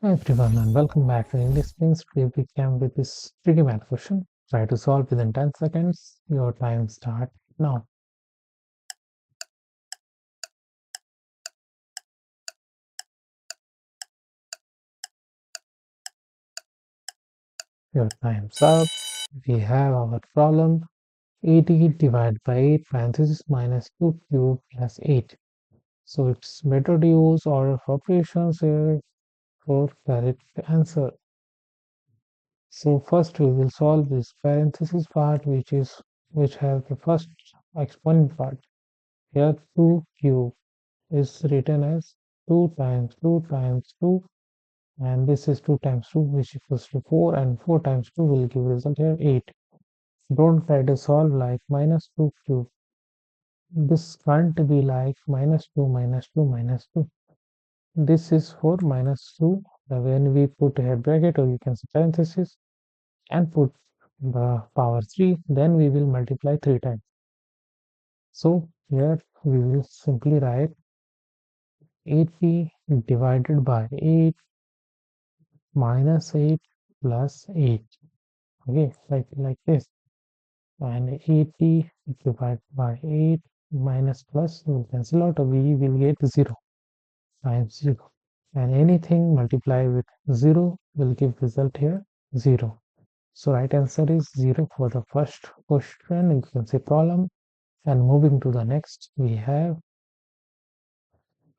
Hi everyone and welcome back to English Springs. Today we came with this tricky math question. Try to solve within 10 seconds. Your time start now. Your time's up. We have our problem 80 divided by 8 parentheses minus 2 cube plus 8. So it's better to use order of operations here for correct answer. So first we will solve this parenthesis part which have the first exponent part. Here 2 cube is written as 2 times 2 times 2, and this is 2 times 2 which equals to 4, and 4 times 2 will give result here 8. Don't try to solve like minus 2 cube. This can't be like minus 2 minus 2 minus 2. This is for minus 2. When we put a bracket, or you can say parenthesis, and put the power 3, then we will multiply 3 times. So here we will simply write 80 divided by 8 minus 8 plus 8. Okay, like this. And 80 divided by 8 minus plus will cancel out. We will get 0 times 0. And anything multiplied with 0 will give result here 0. So right answer is 0 for the first question. You can say problem. And moving to the next, we have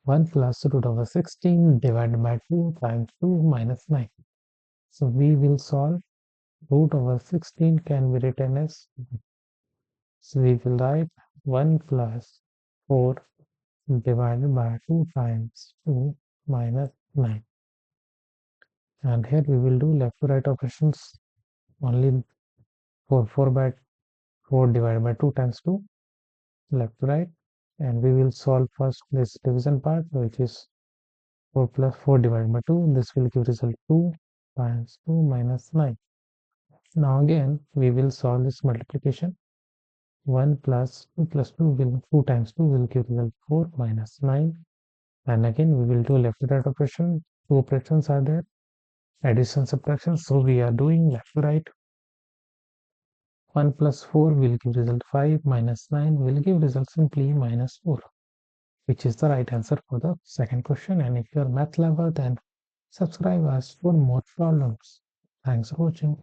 1 plus root over 16 divided by 2 times 2 minus 9. So we will solve. Root over 16 can be written as, so we will write 1 plus 4 divided by 2 times 2 minus 9. And here we will do left to right operations only for 4 divided by 2 times 2, left to right. And we will solve first this division part, which is 4 plus 4 divided by 2. This will give result 2 times 2 minus 9. Now again, we will solve this multiplication. 1 plus 2 will 2 times 2 will give result 4 minus 9. And again we will do left to right operation. Two operations are there, addition, subtraction. So we are doing left to right. 1 plus 4 will give result 5 minus 9 will give result simply minus 4, which is the right answer for the second question. And if you are math lover, then subscribe us for more problems. Thanks for watching.